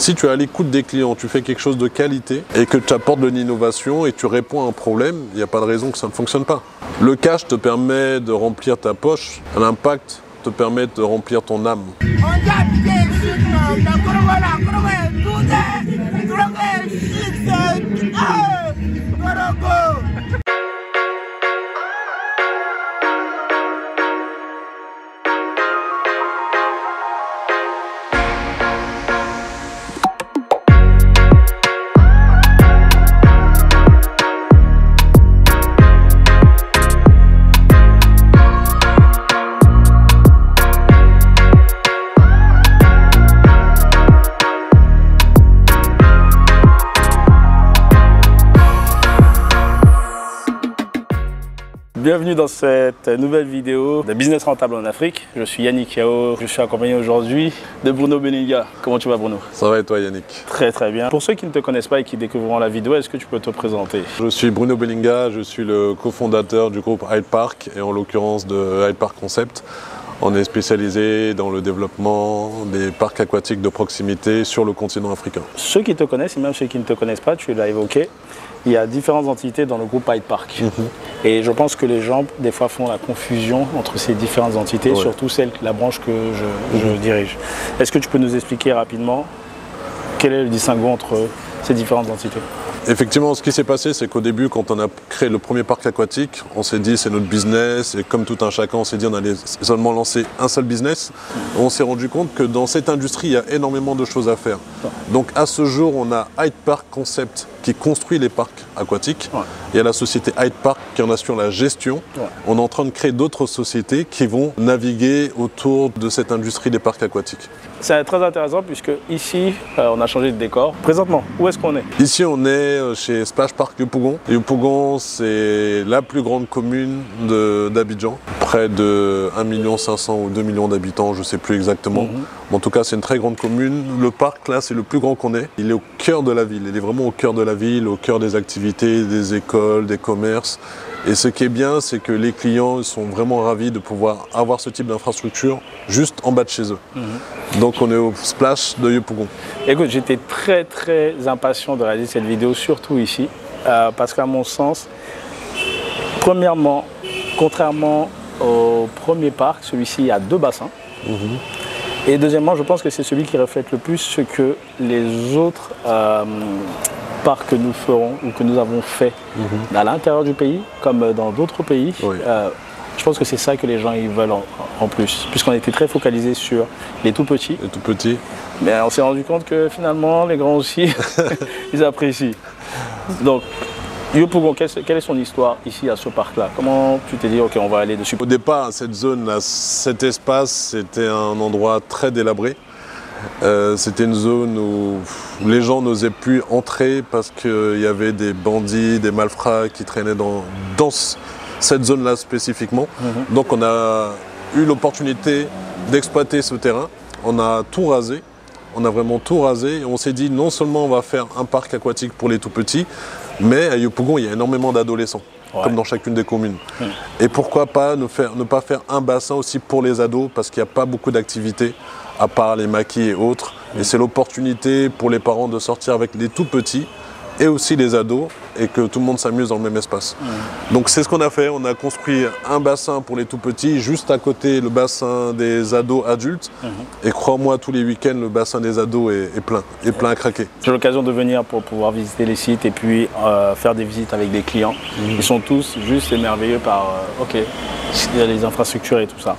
Si tu es à l'écoute des clients, tu fais quelque chose de qualité et que tu apportes de l'innovation et tu réponds à un problème, il n'y a pas de raison que ça ne fonctionne pas. Le cash te permet de remplir ta poche, l'impact te permet de remplir ton âme. Bienvenue dans cette nouvelle vidéo de Business Rentable en Afrique. Je suis Yannick Yao, je suis accompagné aujourd'hui de Bruno Belinga. Comment tu vas Bruno? Ça va et toi Yannick? Très très bien. Pour ceux qui ne te connaissent pas et qui découvriront la vidéo, est-ce que tu peux te présenter? Je suis Bruno Belinga, je suis le cofondateur du groupe Hyde Park et en l'occurrence de Hyde Park Concept. On est spécialisé dans le développement des parcs aquatiques de proximité sur le continent africain. Ceux qui te connaissent et même ceux qui ne te connaissent pas, tu l'as évoqué, il y a différentes entités dans le groupe Hyde Park. Et je pense que les gens, des fois, font la confusion entre ces différentes entités, surtout la branche que je dirige. Est-ce que tu peux nous expliquer rapidement quel est le distinguo entre ces différentes entités? Effectivement, ce qui s'est passé, c'est qu'au début, quand on a créé le premier parc aquatique, on s'est dit c'est notre business et comme tout un chacun, on s'est dit on allait seulement lancer un seul business. On s'est rendu compte que dans cette industrie, il y a énormément de choses à faire. Donc à ce jour, on a Hyde Park Concept qui construit les parcs aquatiques. Il y a la société Hyde Park qui en assure la gestion. On est en train de créer d'autres sociétés qui vont naviguer autour de cette industrie des parcs aquatiques. C'est très intéressant puisque ici, on a changé de décor. Présentement, où est-ce qu'on est? Ici, on est chez Splash Park Yopougon. Yopougon, c'est la plus grande commune d'Abidjan. Près de 1 500 000 ou 2 millions d'habitants, je ne sais plus exactement. En tout cas, c'est une très grande commune. Le parc, là, c'est le plus grand qu'on ait. Il est au cœur de la ville. Il est vraiment au cœur de la ville, au cœur des activités, des écoles, des commerces. Et ce qui est bien, c'est que les clients sont vraiment ravis de pouvoir avoir ce type d'infrastructure juste en bas de chez eux. Donc on est au Splash de Yopougon. Écoute, j'étais très impatient de réaliser cette vidéo, surtout ici, parce qu'à mon sens, premièrement, contrairement au premier parc, celui-ci a 2 bassins. Et deuxièmement, je pense que c'est celui qui reflète le plus ce que les autres parcs que nous ferons ou que nous avons fait à l'intérieur du pays, comme dans d'autres pays. Je pense que c'est ça que les gens ils veulent en plus, puisqu'on était très focalisé sur les tout petits. Les tout petits. Mais on s'est rendu compte que finalement, les grands aussi, ils apprécient. Donc, Yopougon, quelle est son histoire ici à ce parc-là? Comment tu t'es dit, ok, on va aller dessus? Au départ, cette zone-là, cet espace, c'était un endroit très délabré. C'était une zone où les gens n'osaient plus entrer parce qu'il y avait des bandits, des malfrats qui traînaient dans cette zone-là spécifiquement. Donc on a eu l'opportunité d'exploiter ce terrain. On a tout rasé. On a vraiment tout rasé. Et on s'est dit non seulement on va faire un parc aquatique pour les tout petits, mais à Yopougon, il y a énormément d'adolescents, comme dans chacune des communes. Et pourquoi pas ne pas faire un bassin aussi pour les ados, parce qu'il n'y a pas beaucoup d'activités, à part les maquis et autres. Et c'est l'opportunité pour les parents de sortir avec les tout petits et aussi les ados, et que tout le monde s'amuse dans le même espace. Donc c'est ce qu'on a fait, on a construit un bassin pour les tout petits, juste à côté le bassin des ados adultes, et crois-moi, tous les week-ends, le bassin des ados est plein à craquer. J'ai l'occasion de venir pour pouvoir visiter les sites et puis faire des visites avec des clients. Ils sont tous juste émerveillés par, il y a les infrastructures et tout ça.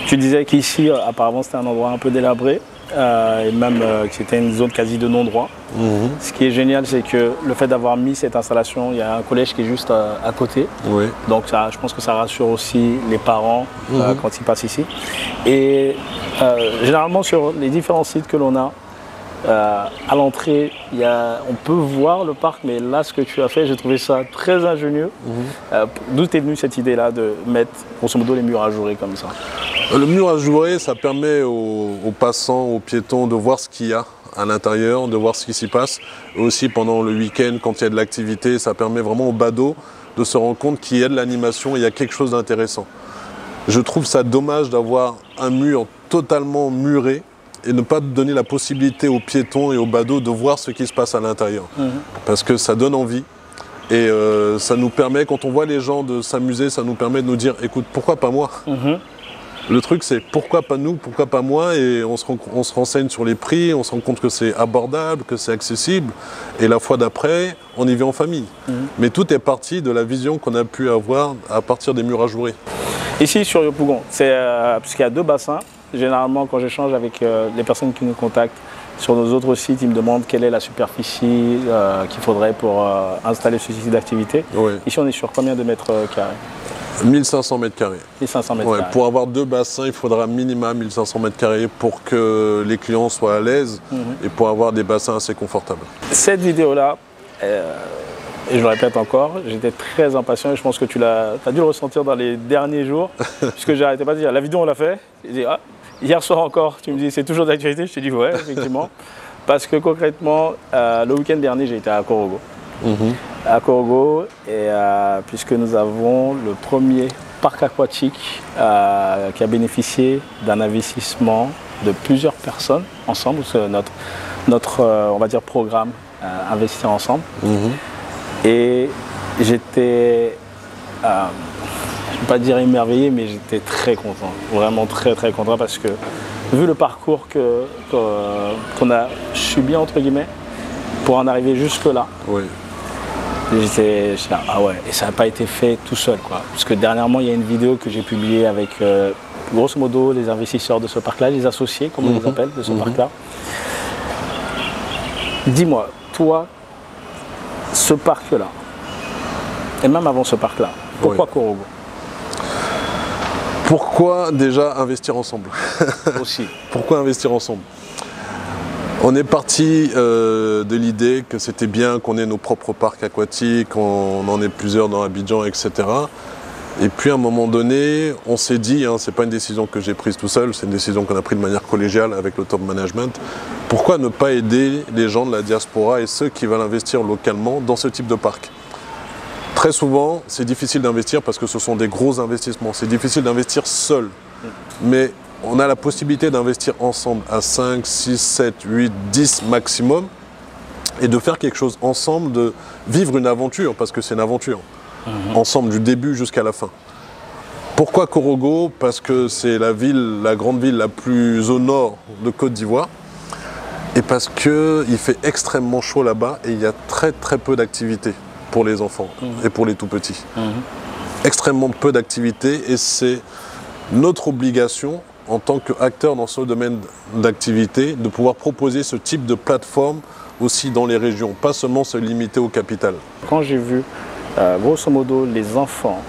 Tu disais qu'ici, apparemment, c'était un endroit un peu délabré. Et même que c'était une zone quasi de non-droit. Ce qui est génial, c'est que le fait d'avoir mis cette installation, il y a un collège qui est juste à côté. Donc ça, je pense que ça rassure aussi les parents quand ils passent ici. Et généralement sur les différents sites que l'on a, à l'entrée, on peut voir le parc, mais là, ce que tu as fait, j'ai trouvé ça très ingénieux. D'où est venue cette idée-là de mettre, grosso modo, les murs ajourés comme ça? Le mur ajouré, ça permet aux passants, aux piétons de voir ce qu'il y a à l'intérieur, de voir ce qui s'y passe. Et aussi pendant le week-end, quand il y a de l'activité, ça permet vraiment aux badauds de se rendre compte qu'il y a de l'animation, il y a quelque chose d'intéressant. Je trouve ça dommage d'avoir un mur totalement muré et ne pas donner la possibilité aux piétons et aux badauds de voir ce qui se passe à l'intérieur. Parce que ça donne envie. Et ça nous permet, quand on voit les gens de s'amuser, ça nous permet de nous dire, écoute, pourquoi pas moi? Le truc, c'est pourquoi pas nous, pourquoi pas moi? Et on se renseigne sur les prix, on se rend compte que c'est abordable, que c'est accessible. Et la fois d'après, on y vient en famille. Mais tout est parti de la vision qu'on a pu avoir à partir des murs ajourés. Ici, sur Yopougon, puisqu'il y a 2 bassins, généralement, quand j'échange avec les personnes qui nous contactent, sur nos autres sites, ils me demandent quelle est la superficie qu'il faudrait pour installer ce type d'activité. Oui. Ici, on est sur combien de mètres carrés? 1500 mètres carrés. 1500 mètres carrés. Pour avoir 2 bassins, il faudra minimum 1500 mètres carrés pour que les clients soient à l'aise et pour avoir des bassins assez confortables. Cette vidéo-là, et je le répète encore, j'étais très impatient et je pense que tu as dû le ressentir dans les derniers jours, puisque j'arrêtais pas de dire, la vidéo on l'a fait. J'ai dit, hier soir encore, tu me dis c'est toujours d'actualité, je te dis ouais, effectivement. Parce que concrètement, le week-end dernier, j'ai été à Korogo. À Korogo, et puisque nous avons le premier parc aquatique qui a bénéficié d'un investissement de plusieurs personnes ensemble, c'est notre on va dire, programme Investir ensemble. Et j'étais, je ne vais pas dire émerveillé, mais j'étais très content, vraiment très très content parce que vu le parcours qu'on a subi entre guillemets pour en arriver jusque là, j'étais là, ah ouais, et ça n'a pas été fait tout seul quoi. Parce que dernièrement il y a une vidéo que j'ai publiée avec grosso modo les investisseurs de ce parc là, les associés comme on les appelle de ce parc là. Dis-moi, toi, ce parc là, et même avant ce parc là, pourquoi Korogo? Pourquoi déjà investir ensemble? Aussi. Pourquoi investir ensemble? On est parti de l'idée que c'était bien qu'on ait nos propres parcs aquatiques, on en ait plusieurs dans Abidjan, etc. Et puis à un moment donné, on s'est dit, c'est pas une décision que j'ai prise tout seul, c'est une décision qu'on a prise de manière collégiale avec le top management. Pourquoi ne pas aider les gens de la diaspora et ceux qui veulent investir localement dans ce type de parc? Très souvent, c'est difficile d'investir parce que ce sont des gros investissements. C'est difficile d'investir seul. Mais on a la possibilité d'investir ensemble à 5, 6, 7, 8, 10 maximum et de faire quelque chose ensemble, de vivre une aventure, parce que c'est une aventure, ensemble du début jusqu'à la fin. Pourquoi Korogo? Parce que c'est la grande ville la plus au nord de Côte d'Ivoire et parce qu'il fait extrêmement chaud là-bas et il y a très très peu d'activités pour les enfants et pour les tout-petits. Extrêmement peu d'activités et c'est notre obligation en tant qu'acteur dans ce domaine d'activité de pouvoir proposer ce type de plateforme aussi dans les régions, pas seulement se limiter aux capitales. Quand j'ai vu grosso modo les enfants,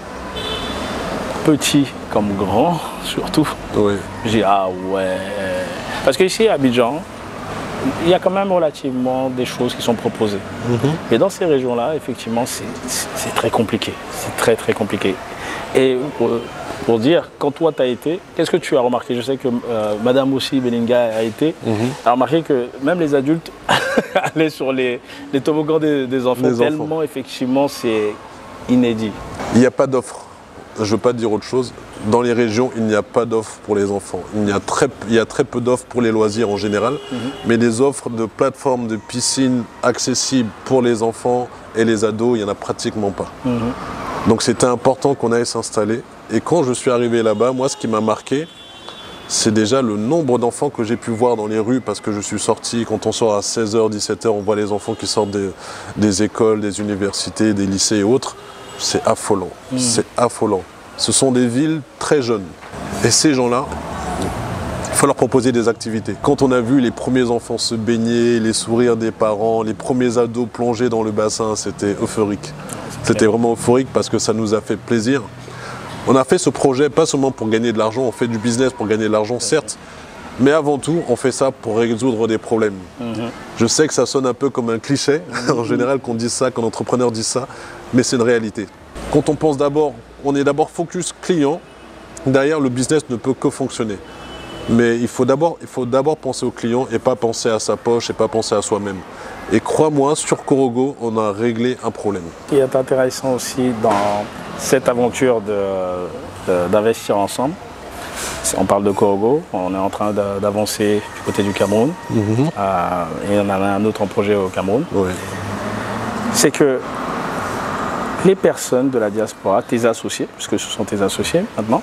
petits comme grands surtout, j'ai dit ah ouais, parce qu'ici à Abidjan, il y a quand même relativement des choses qui sont proposées. Et dans ces régions-là, effectivement, c'est très compliqué. C'est très très compliqué. Et pour dire, quand toi tu as été, qu'est-ce que tu as remarqué? Je sais que Madame aussi, Belinga, a été, a remarqué que même les adultes allaient sur les toboggans des enfants, tellement effectivement c'est inédit. Il n'y a pas d'offre. Je ne veux pas dire autre chose. Dans les régions, il n'y a pas d'offres pour les enfants. Il y a très peu d'offres pour les loisirs en général, mais des offres de plateformes de piscines accessibles pour les enfants et les ados, il n'y en a pratiquement pas. Donc c'était important qu'on aille s'installer. Et quand je suis arrivé là-bas, moi ce qui m'a marqué, c'est déjà le nombre d'enfants que j'ai pu voir dans les rues, parce que je suis sorti, quand on sort à 16h, 17h, on voit les enfants qui sortent des écoles, des universités, des lycées et autres. C'est affolant, c'est affolant. Ce sont des villes très jeunes. Et ces gens-là, il faut leur proposer des activités. Quand on a vu les premiers enfants se baigner, les sourires des parents, les premiers ados plonger dans le bassin, c'était euphorique. C'était vraiment euphorique parce que ça nous a fait plaisir. On a fait ce projet pas seulement pour gagner de l'argent, on fait du business pour gagner de l'argent, certes, mais avant tout, on fait ça pour résoudre des problèmes. Je sais que ça sonne un peu comme un cliché, en général qu'on dise ça, qu'un entrepreneur dise ça, mais c'est une réalité. Quand on pense d'abord, on est d'abord focus client, derrière le business ne peut que fonctionner. Mais il faut d'abord penser au client et pas penser à sa poche et pas penser à soi-même. Et crois-moi, sur Korogo, on a réglé un problème. Ce qui est intéressant aussi dans cette aventure d'investir ensemble, On parle de Korogo, on est en train d'avancer du côté du Cameroun. Et on en a un autre en projet au Cameroun. Ouais. C'est que les personnes de la diaspora, tes associés, puisque ce sont tes associés maintenant,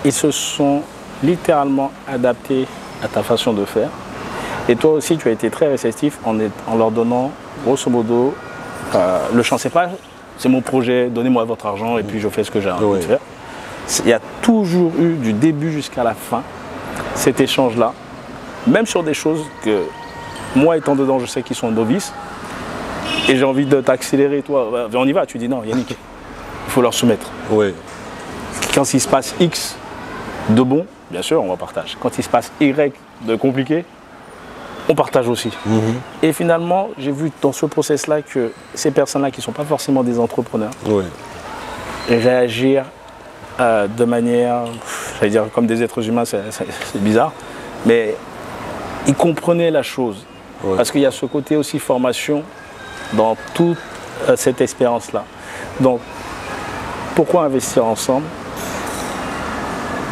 ils se sont littéralement adaptés à ta façon de faire. Et toi aussi, tu as été très réceptif en leur donnant, grosso modo, le champ. C'est pas, c'est mon projet, donnez-moi votre argent et puis je fais ce que j'ai envie de faire. Il y a toujours eu, du début jusqu'à la fin, cet échange-là, même sur des choses que, moi étant dedans, je sais qu'ils sont novices, et j'ai envie de t'accélérer, toi, on y va, tu dis non, Yannick, il faut leur soumettre. Oui. Quand il se passe X de bon, bien sûr, on va partager. Quand il se passe Y de compliqué, on partage aussi. Et finalement, j'ai vu dans ce process-là que ces personnes-là qui ne sont pas forcément des entrepreneurs, réagir de manière, j'allais dire comme des êtres humains, c'est bizarre, mais ils comprenaient la chose. Parce qu'il y a ce côté aussi formation dans toute cette expérience-là. Donc, pourquoi investir ensemble?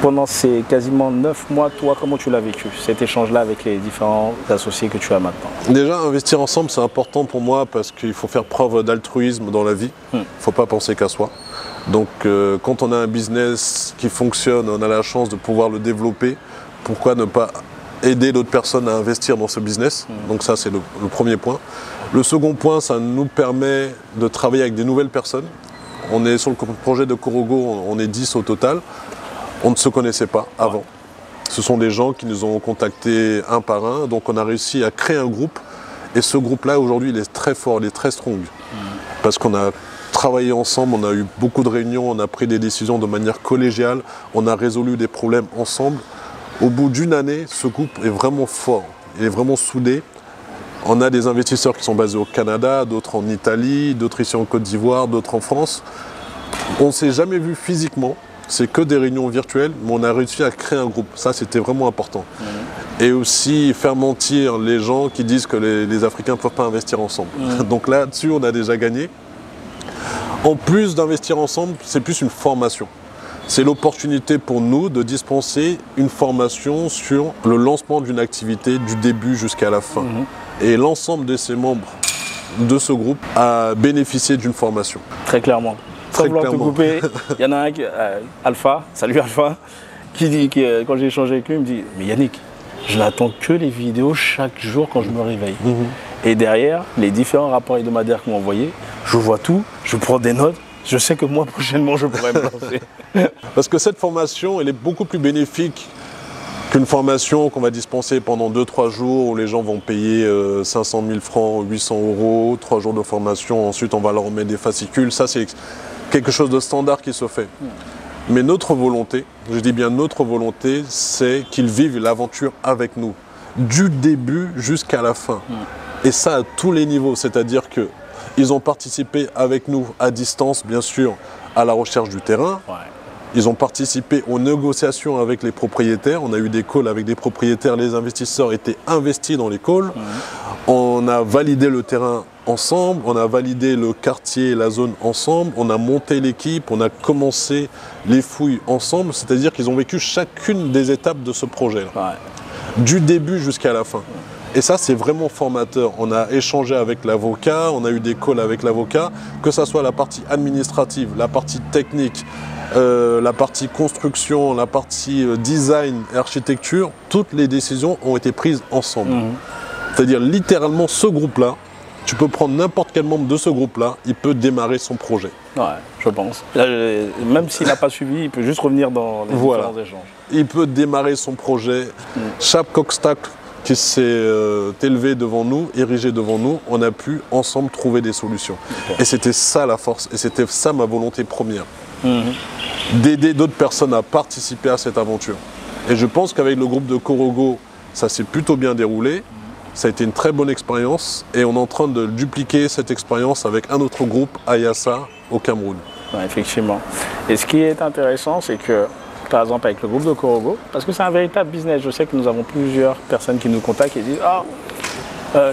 Pendant ces quasiment 9 mois, toi, comment tu l'as vécu, cet échange-là avec les différents associés que tu as maintenant? Déjà, investir ensemble, c'est important pour moi parce qu'il faut faire preuve d'altruisme dans la vie. Il ne faut pas penser qu'à soi. Donc, quand on a un business qui fonctionne, on a la chance de pouvoir le développer, pourquoi ne pas aider d'autres personnes à investir dans ce business? Donc ça, c'est le premier point. Le second point, ça nous permet de travailler avec des nouvelles personnes. On est sur le projet de Korogo, on est 10 au total. On ne se connaissait pas avant. Ce sont des gens qui nous ont contactés un par un. Donc on a réussi à créer un groupe. Et ce groupe-là, aujourd'hui, il est très fort, il est très strong. Parce qu'on a travaillé ensemble, on a eu beaucoup de réunions, on a pris des décisions de manière collégiale, on a résolu des problèmes ensemble. Au bout d'une année, ce groupe est vraiment fort, il est vraiment soudé. On a des investisseurs qui sont basés au Canada, d'autres en Italie, d'autres ici en Côte d'Ivoire, d'autres en France. On ne s'est jamais vu physiquement. C'est que des réunions virtuelles, mais on a réussi à créer un groupe. Ça, c'était vraiment important. Et aussi faire mentir les gens qui disent que les Africains ne peuvent pas investir ensemble. Donc là-dessus, on a déjà gagné. En plus d'investir ensemble, c'est plus une formation. C'est l'opportunité pour nous de dispenser une formation sur le lancement d'une activité du début jusqu'à la fin. Et l'ensemble de ces membres de ce groupe a bénéficié d'une formation. Très clairement. Sans vouloir te couper, il y en a un, Alpha, salut Alpha, qui dit, quand j'ai échangé avec lui, il me dit « Mais Yannick, je n'attends que les vidéos chaque jour quand je me réveille. Et derrière, les différents rapports hebdomadaires qu'on m'a envoyés, je vois tout, je prends des notes, je sais que moi, prochainement, je pourrais me lancer. » Parce que cette formation, elle est beaucoup plus bénéfique qu'une formation qu'on va dispenser pendant 2-3 jours où les gens vont payer 500 000 francs, 800 €, 3 jours de formation, ensuite on va leur remettre des fascicules. Ça, c'est quelque chose de standard qui se fait. Mais notre volonté, je dis bien notre volonté, c'est qu'ils vivent l'aventure avec nous, du début jusqu'à la fin. Et ça à tous les niveaux, c'est-à-dire qu'ils ont participé avec nous à distance, bien sûr, à la recherche du terrain. Ils ont participé aux négociations avec les propriétaires. On a eu des calls avec des propriétaires. Les investisseurs étaient investis dans les calls. On a validé le terrain ensemble. On a validé le quartier et la zone ensemble. On a monté l'équipe. On a commencé les fouilles ensemble. C'est-à-dire qu'ils ont vécu chacune des étapes de ce projet-là. Du début jusqu'à la fin. Et ça, c'est vraiment formateur. On a échangé avec l'avocat. On a eu des calls avec l'avocat. Que ce soit la partie administrative, la partie technique, la partie construction, la partie design et architecture, toutes les décisions ont été prises ensemble. C'est-à-dire littéralement ce groupe-là, tu peux prendre n'importe quel membre de ce groupe-là, il peut démarrer son projet. Ouais, je pense. Même s'il n'a pas suivi, il peut juste revenir dans les différents échanges. Il peut démarrer son projet. Chaque obstacle qui s'est élevé devant nous, érigé devant nous, on a pu ensemble trouver des solutions. Et c'était ça la force, et c'était ça ma volonté première. D'aider d'autres personnes à participer à cette aventure. Et je pense qu'avec le groupe de Korogo, ça s'est plutôt bien déroulé. Ça a été une très bonne expérience et on est en train de dupliquer cette expérience avec un autre groupe, Ayasa, au Cameroun. Ouais, effectivement. Et ce qui est intéressant, c'est que, par exemple, avec le groupe de Korogo, parce que c'est un véritable business, je sais que nous avons plusieurs personnes qui nous contactent et disent « Ah,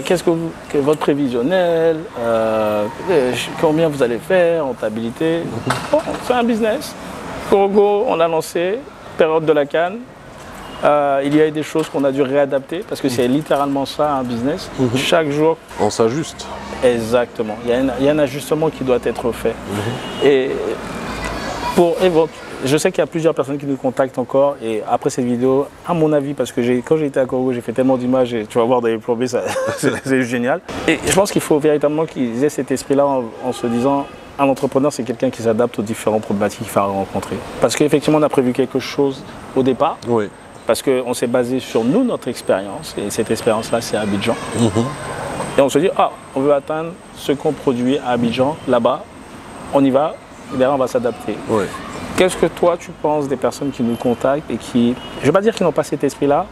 qu'est-ce que votre prévisionnel, combien vous allez faire, rentabilité ?» Bon, c'est un business. Korogo, on a lancé, période de la CAN, il y a eu des choses qu'on a dû réadapter parce que c'est littéralement ça un business. Chaque jour. On s'ajuste. Exactement. Il y a un ajustement qui doit être fait. Et je sais qu'il y a plusieurs personnes qui nous contactent encore et après cette vidéo, à mon avis, parce que quand j'ai été à Congo, j'ai fait tellement d'images et tu vas voir dans les plombés, c'est génial. Et je pense qu'il faut véritablement qu'ils aient cet esprit-là en se disant un entrepreneur, c'est quelqu'un qui s'adapte aux différentes problématiques qu'il va rencontrer. Parce qu'effectivement, on a prévu quelque chose au départ. Oui. Parce qu'on s'est basé sur nous, notre expérience. Et cette expérience-là, c'est à Abidjan. Et on se dit, on veut atteindre ce qu'on produit à Abidjan, là-bas. On y va, et derrière, on va s'adapter. Oui. Qu'est-ce que toi, tu penses des personnes qui nous contactent et qui, je ne vais pas dire qu'ils n'ont pas cet esprit-là,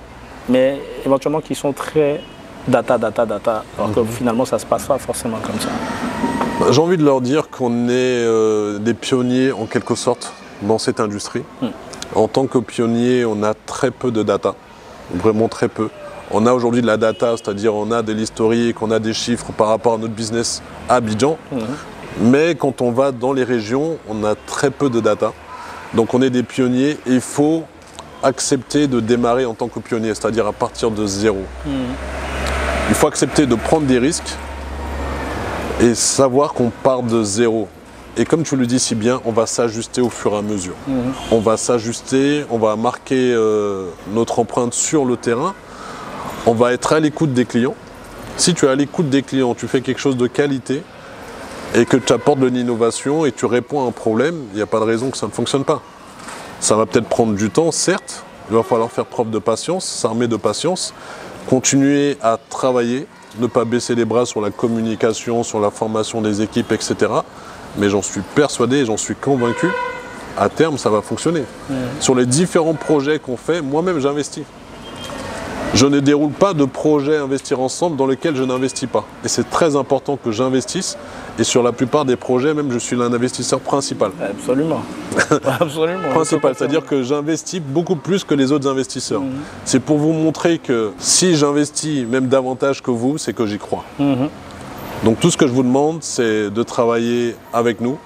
mais éventuellement qui sont très data, alors que finalement, ça ne se passe pas forcément comme ça. J'ai envie de leur dire qu'on est des pionniers, en quelque sorte, dans cette industrie. En tant que pionnier, on a très peu de data, vraiment très peu. On a aujourd'hui de la data, c'est-à-dire on a de l'historique, on a des chiffres par rapport à notre business à Abidjan. Mais quand on va dans les régions, on a très peu de data. Donc on est des pionniers et il faut accepter de démarrer en tant que pionnier, c'est-à-dire à partir de zéro. Il faut accepter de prendre des risques et savoir qu'on part de zéro. Et comme tu le dis si bien, on va s'ajuster au fur et à mesure. On va s'ajuster, on va marquer notre empreinte sur le terrain. On va être à l'écoute des clients. Si tu es à l'écoute des clients, tu fais quelque chose de qualité et que tu apportes de l'innovation et tu réponds à un problème, il n'y a pas de raison que ça ne fonctionne pas. Ça va peut-être prendre du temps, certes. Il va falloir faire preuve de patience, s'armer de patience, continuer à travailler, ne pas baisser les bras sur la communication, sur la formation des équipes, etc. Mais j'en suis persuadé et j'en suis convaincu, à terme, ça va fonctionner. Sur les différents projets qu'on fait, moi-même, j'investis. Je ne déroule pas de projet Investir Ensemble dans lequel je n'investis pas. Et c'est très important que j'investisse. Et sur la plupart des projets, même, je suis l'un investisseur principal. Absolument. Absolument. Principal, c'est-à-dire que j'investis beaucoup plus que les autres investisseurs. C'est pour vous montrer que si j'investis même davantage que vous, c'est que j'y crois. Donc tout ce que je vous demande, c'est de travailler avec nous,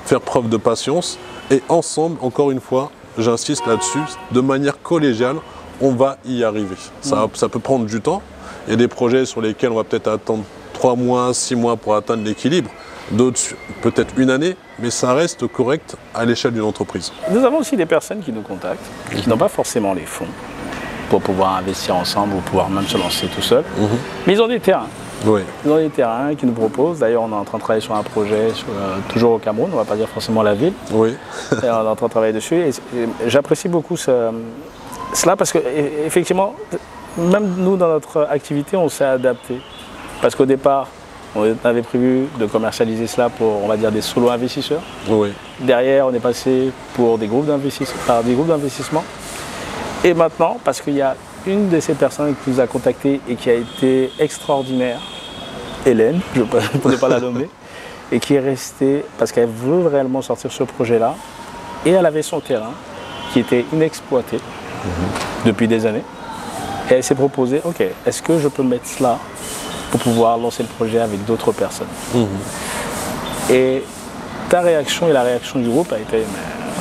faire preuve de patience et ensemble, encore une fois, j'insiste là-dessus, de manière collégiale, on va y arriver. Ça peut prendre du temps. Il y a des projets sur lesquels on va peut-être attendre 3 mois, 6 mois pour atteindre l'équilibre. D'autres, peut-être 1 année, mais ça reste correct à l'échelle d'une entreprise. Nous avons aussi des personnes qui nous contactent, qui n'ont pas forcément les fonds pour pouvoir investir ensemble ou pouvoir même se lancer tout seul, mais ils ont des terrains. Oui. Ils ont des terrains qui nous proposent. D'ailleurs, on est en train de travailler sur un projet, toujours au Cameroun, on ne va pas dire forcément la ville. Oui. Et on est en train de travailler dessus. Et j'apprécie beaucoup cela parce qu'effectivement, même nous, dans notre activité, on s'est adapté. Parce qu'au départ, on avait prévu de commercialiser cela pour, on va dire, des solo-investisseurs. Oui. Derrière, on est passé par des groupes d'investissement. Et maintenant, parce qu'il y a une de ces personnes qui nous a contactés et qui a été extraordinaire, Hélène, pour ne pas la nommer, et qui est restée parce qu'elle veut réellement sortir ce projet-là. Et elle avait son terrain qui était inexploité depuis des années. Et elle s'est proposée, ok, est-ce que je peux mettre cela pour pouvoir lancer le projet avec d'autres personnes. Et ta réaction et la réaction du groupe a été,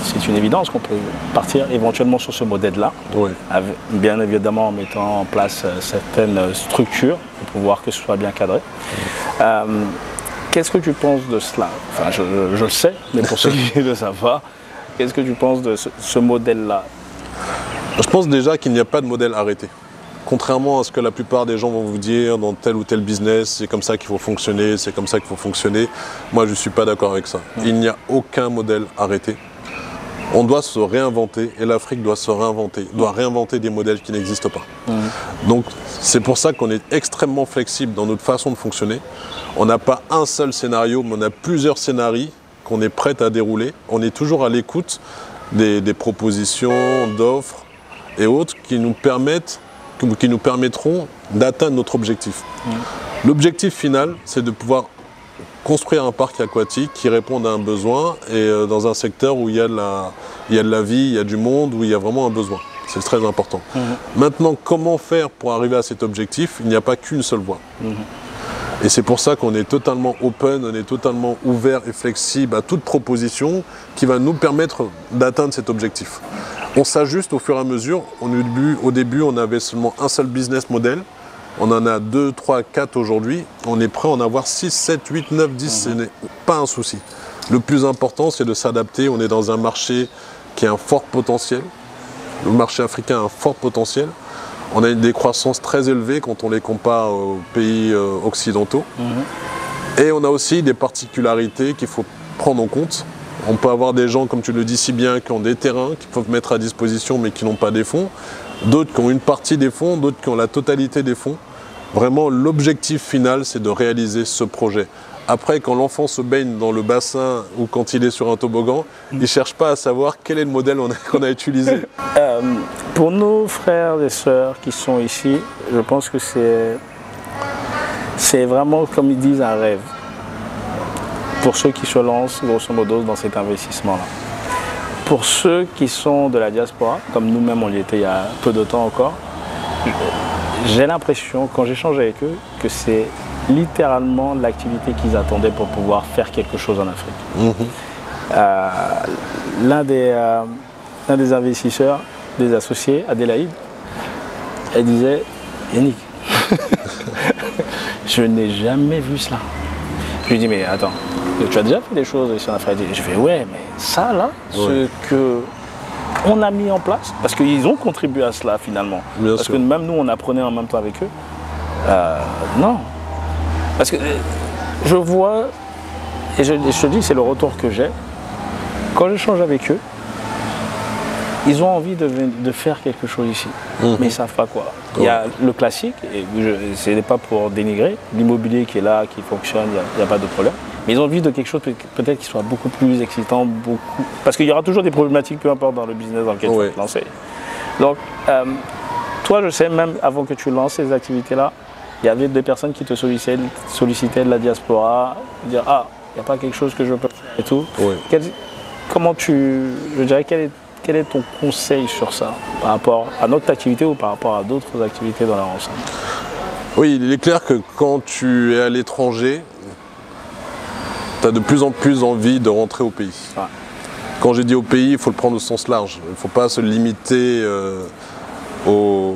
c'est une évidence qu'on peut partir éventuellement sur ce modèle-là, bien évidemment en mettant en place certaines structures pour pouvoir que ce soit bien cadré. Qu'est-ce que tu penses de cela? Enfin, je le sais, mais pour ceux qui ne le savent pas, qu'est-ce que tu penses de ce modèle-là? Je pense déjà qu'il n'y a pas de modèle arrêté. Contrairement à ce que la plupart des gens vont vous dire dans tel ou tel business, c'est comme ça qu'il faut fonctionner, c'est comme ça qu'il faut fonctionner. Moi, je ne suis pas d'accord avec ça. Il n'y a aucun modèle arrêté. On doit se réinventer et l'Afrique doit se réinventer, doit réinventer des modèles qui n'existent pas. Donc, c'est pour ça qu'on est extrêmement flexible dans notre façon de fonctionner. On n'a pas un seul scénario, mais on a plusieurs scénarios qu'on est prêt à dérouler. On est toujours à l'écoute des propositions, d'offres et autres qui nous permettront d'atteindre notre objectif. L'objectif final, c'est de pouvoir construire un parc aquatique qui réponde à un besoin et dans un secteur où il y a de la vie, il y a du monde, où il y a vraiment un besoin. C'est très important. Maintenant, comment faire pour arriver à cet objectif? Il n'y a pas qu'une seule voie. Et c'est pour ça qu'on est totalement open, on est totalement ouvert et flexible à toute proposition qui va nous permettre d'atteindre cet objectif. On s'ajuste au fur et à mesure. Au début, on avait seulement un seul business model. On en a 2, 3, 4 aujourd'hui. On est prêt à en avoir 6, 7, 8, 9, 10. Ce n'est pas un souci. Le plus important, c'est de s'adapter. On est dans un marché qui a un fort potentiel. Le marché africain a un fort potentiel. On a des croissances très élevées quand on les compare aux pays occidentaux. Et on a aussi des particularités qu'il faut prendre en compte. On peut avoir des gens, comme tu le dis si bien, qui ont des terrains, qui peuvent mettre à disposition, mais qui n'ont pas des fonds. D'autres qui ont une partie des fonds, d'autres qui ont la totalité des fonds. Vraiment, l'objectif final, c'est de réaliser ce projet. Après, quand l'enfant se baigne dans le bassin ou quand il est sur un toboggan, il ne cherche pas à savoir quel est le modèle qu'on a utilisé. Pour nos frères et sœurs qui sont ici, je pense que c'est vraiment, comme ils disent, un rêve. Pour ceux qui se lancent, grosso modo, dans cet investissement-là. Pour ceux qui sont de la diaspora, comme nous-mêmes on y était il y a peu de temps encore, j'ai l'impression, quand j'échange avec eux, que c'est littéralement l'activité qu'ils attendaient pour pouvoir faire quelque chose en Afrique. L'un des investisseurs, des associés, Adélaïde, elle disait « Yannick, je n'ai jamais vu cela. » Je lui dis « Mais attends, tu as déjà fait des choses ici en Afrique ?» Je fais « Ouais, mais ça là, ce qu'on a mis en place, parce qu'ils ont contribué à cela finalement. Bien parce sûr. que même nous, on apprenait en même temps avec eux. Non. Parce que je vois, et je te dis, c'est le retour que j'ai, quand j'échange avec eux, ils ont envie de faire quelque chose ici, mais ils ne savent pas quoi. Il y a le classique, et ce n'est pas pour dénigrer, l'immobilier qui est là, qui fonctionne, il n'y a pas de problème. Mais ils ont envie de quelque chose peut-être qui soit beaucoup plus excitant, parce qu'il y aura toujours des problématiques, peu importe dans le business dans lequel tu vas te lancer. Donc, toi, je sais, même avant que tu lances ces activités-là, il y avait des personnes qui te sollicitaient de la diaspora, dire « Ah, il n'y a pas quelque chose que je peux faire et tout. » Comment je dirais, quel est ton conseil sur ça, par rapport à notre activité ou par rapport à d'autres activités dans leur ensemble? Oui, il est clair que quand tu es à l'étranger, tu as de plus en plus envie de rentrer au pays. Ouais. Quand j'ai dit au pays, il faut le prendre au sens large. Il ne faut pas se limiter aux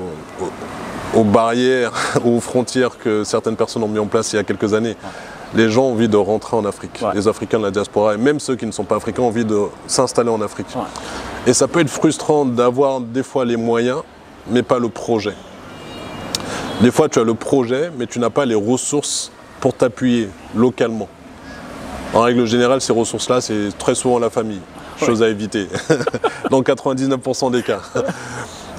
barrières, aux frontières que certaines personnes ont mis en place il y a quelques années. Ouais. Les gens ont envie de rentrer en Afrique. Ouais. Les Africains de la diaspora, et même ceux qui ne sont pas africains, ont envie de s'installer en Afrique. Ouais. Et ça peut être frustrant d'avoir des fois les moyens, mais pas le projet. Des fois, tu as le projet, mais tu n'as pas les ressources pour t'appuyer localement. En règle générale, ces ressources-là, c'est très souvent la famille. Chose à éviter, dans 99% des cas.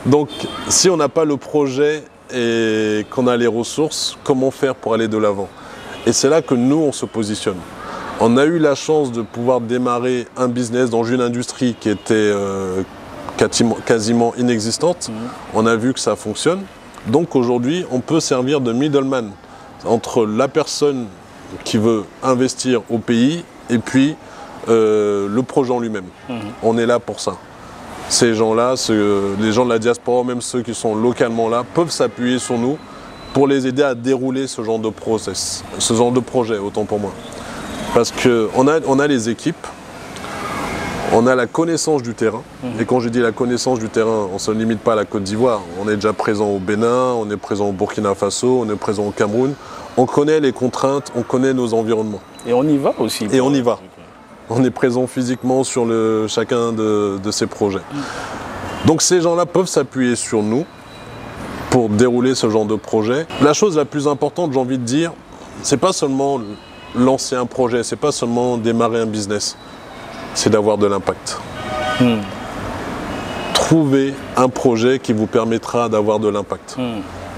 Donc, si on n'a pas le projet et qu'on a les ressources, comment faire pour aller de l'avant? Et c'est là que nous, on se positionne. On a eu la chance de pouvoir démarrer un business dans une industrie qui était quasiment inexistante. On a vu que ça fonctionne. Donc aujourd'hui, on peut servir de middleman entre la personne qui veut investir au pays et puis le projet en lui-même. On est là pour ça. Ces gens-là, les gens de la diaspora, même ceux qui sont localement là, peuvent s'appuyer sur nous pour les aider à dérouler ce genre de process, ce genre de projet, autant pour moi. Parce qu'on a les équipes, on a la connaissance du terrain. Et quand je dis la connaissance du terrain, on ne se limite pas à la Côte d'Ivoire. On est déjà présent au Bénin, on est présent au Burkina Faso, on est présent au Cameroun. On connaît les contraintes, on connaît nos environnements. Et on y va aussi. Et on y va. On est présent physiquement sur chacun de ces projets. Donc ces gens-là peuvent s'appuyer sur nous pour dérouler ce genre de projet. La chose la plus importante, j'ai envie de dire, c'est pas seulement lancer un projet, c'est pas seulement démarrer un business, c'est d'avoir de l'impact. Trouvez un projet qui vous permettra d'avoir de l'impact,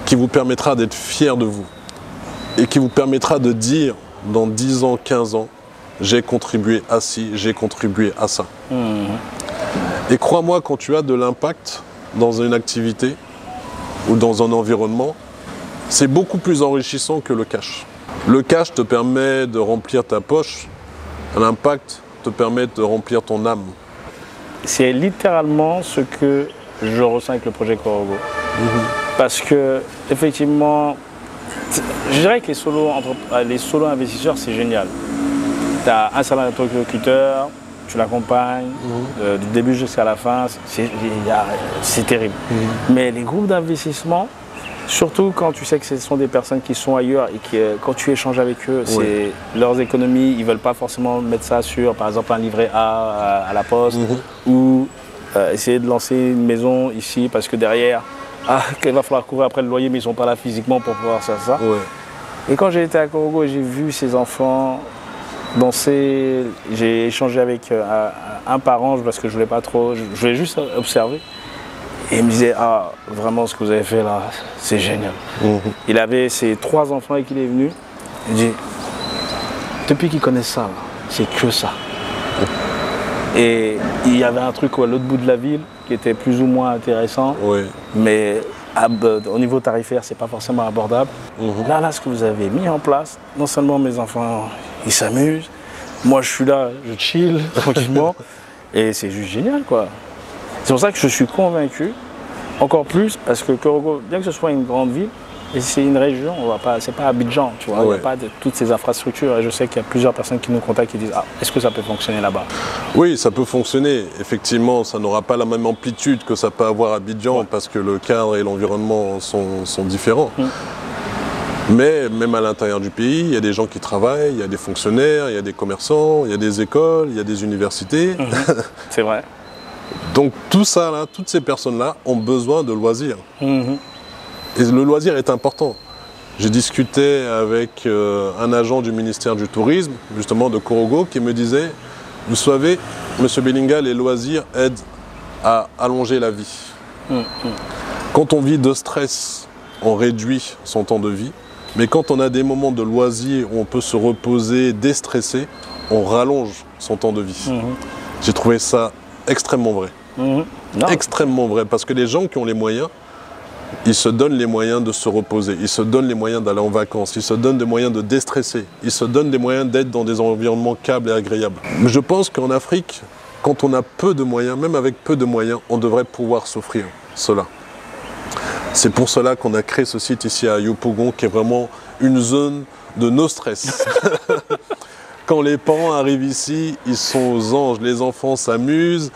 qui vous permettra d'être fier de vous et qui vous permettra de dire dans 10 ans, 15 ans, j'ai contribué à ci, j'ai contribué à ça. Et crois-moi, quand tu as de l'impact dans une activité ou dans un environnement, c'est beaucoup plus enrichissant que le cash. Le cash te permet de remplir ta poche, l'impact te permet de remplir ton âme. C'est littéralement ce que je ressens avec le projet Korogo. Parce que, effectivement, je dirais que les solo investisseurs, c'est génial. Tu as un seul interlocuteur, tu l'accompagnes du début jusqu'à la fin, c'est terrible. Mais les groupes d'investissement, surtout quand tu sais que ce sont des personnes qui sont ailleurs et que quand tu échanges avec eux, c'est leurs économies, ils ne veulent pas forcément mettre ça sur, par exemple, un livret A à la poste ou essayer de lancer une maison ici parce que derrière, il va falloir courir après le loyer, mais ils ne sont pas là physiquement pour pouvoir faire ça. Et quand j'ai été à Korogo, j'ai vu ces enfants danser, j'ai échangé avec un parent parce que je voulais pas trop, je voulais juste observer. Et il me disait, ah, vraiment ce que vous avez fait là, c'est génial. Il avait ses 3 enfants et qu'il est venu. Il dit, depuis qu'ils connaissent ça, c'est que ça. Et il y avait un truc à l'autre bout de la ville qui était plus ou moins intéressant, mais au niveau tarifaire, c'est pas forcément abordable. Là, ce que vous avez mis en place, non seulement mes enfants, ils s'amusent, moi je suis là, je chill tranquillement, et c'est juste génial, quoi. C'est pour ça que je suis convaincu, encore plus, parce que Korogo, bien que ce soit une grande ville, et c'est une région, c'est pas Abidjan, tu vois, il n'y a pas de toutes ces infrastructures, et je sais qu'il y a plusieurs personnes qui nous contactent qui disent, ah, est-ce que ça peut fonctionner là-bas? Oui, ça peut fonctionner. Effectivement, ça n'aura pas la même amplitude que ça peut avoir à Abidjan, parce que le cadre et l'environnement sont différents. Mais même à l'intérieur du pays, il y a des gens qui travaillent, il y a des fonctionnaires, il y a des commerçants, il y a des écoles, il y a des universités. C'est vrai. Donc tout ça, là, toutes ces personnes-là ont besoin de loisirs. Et le loisir est important. J'ai discuté avec un agent du ministère du Tourisme, justement de Korogo, qui me disait, vous savez, M. Belinga, les loisirs aident à allonger la vie. Quand on vit de stress, on réduit son temps de vie. Mais quand on a des moments de loisirs où on peut se reposer, déstresser, on rallonge son temps de vie. J'ai trouvé ça extrêmement vrai. Extrêmement vrai, parce que les gens qui ont les moyens, ils se donnent les moyens de se reposer, ils se donnent les moyens d'aller en vacances, ils se donnent des moyens de déstresser, ils se donnent des moyens d'être dans des environnements câbles et agréables. Mais je pense qu'en Afrique, quand on a peu de moyens, même avec peu de moyens, on devrait pouvoir s'offrir cela. C'est pour cela qu'on a créé ce site ici à Yopougon, qui est vraiment une zone de no stress. Quand les parents arrivent ici, ils sont aux anges, les enfants s'amusent,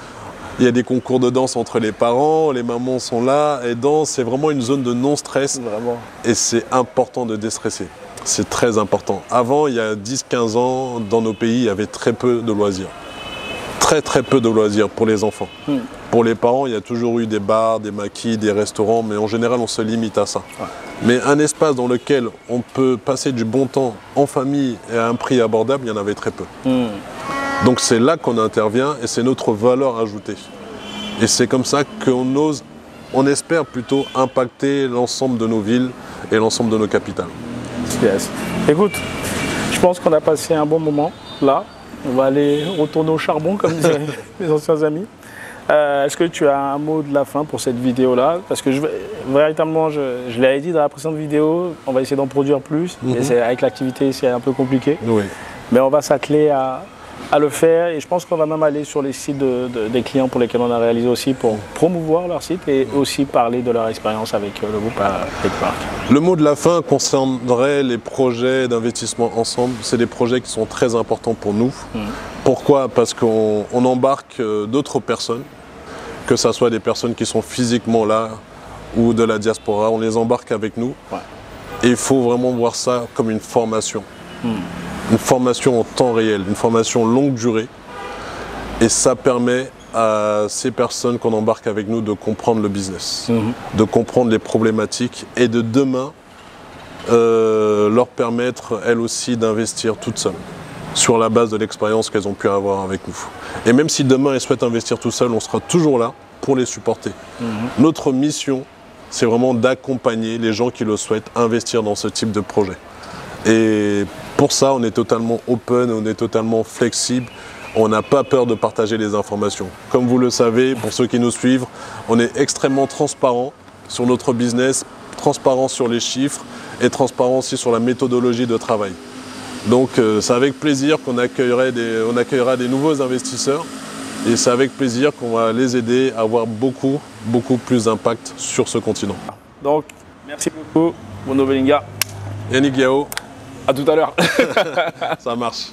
il y a des concours de danse entre les parents, les mamans sont là et dansent, c'est vraiment une zone de non-stress. Et c'est important de déstresser, c'est très important. Avant, il y a 10-15 ans, dans nos pays, il y avait très peu de loisirs. Très peu de loisirs pour les enfants. Pour les parents, il y a toujours eu des bars, des maquis, des restaurants, mais en général, on se limite à ça. Mais un espace dans lequel on peut passer du bon temps en famille et à un prix abordable, il y en avait très peu. Donc c'est là qu'on intervient et c'est notre valeur ajoutée. Et c'est comme ça qu'on ose, on espère plutôt impacter l'ensemble de nos villes et l'ensemble de nos capitales. Écoute, je pense qu'on a passé un bon moment là. On va aller retourner au charbon, comme disaient mes anciens amis. Est-ce que tu as un mot de la fin pour cette vidéo-là? Parce que véritablement, je l'avais dit dans la précédente vidéo, on va essayer d'en produire plus. Et avec l'activité, c'est un peu compliqué. Mais on va s'atteler à le faire. Et je pense qu'on va même aller sur les sites des clients pour lesquels on a réalisé aussi pour promouvoir leur site et aussi parler de leur expérience avec le groupe Techpark. Le mot de la fin concernerait les projets d'investissement ensemble. C'est des projets qui sont très importants pour nous. Pourquoi? Parce qu'on embarque d'autres personnes, que ce soit des personnes qui sont physiquement là ou de la diaspora, on les embarque avec nous. Et il faut vraiment voir ça comme une formation. Une formation en temps réel, une formation longue durée. Et ça permet à ces personnes qu'on embarque avec nous de comprendre le business, de comprendre les problématiques et de demain leur permettre elles aussi d'investir toutes seules sur la base de l'expérience qu'elles ont pu avoir avec nous. Et même si demain elles souhaitent investir tout seules, on sera toujours là pour les supporter. Notre mission, c'est vraiment d'accompagner les gens qui le souhaitent investir dans ce type de projet. Et pour ça, on est totalement open, on est totalement flexible. On n'a pas peur de partager les informations. Comme vous le savez, pour ceux qui nous suivent, on est extrêmement transparent sur notre business, transparent sur les chiffres et transparent aussi sur la méthodologie de travail. Donc c'est avec plaisir qu'on accueillera des nouveaux investisseurs et c'est avec plaisir qu'on va les aider à avoir beaucoup plus d'impact sur ce continent. Donc, merci beaucoup, Bruno Belinga. Yannick Yao. À tout à l'heure. Ça marche.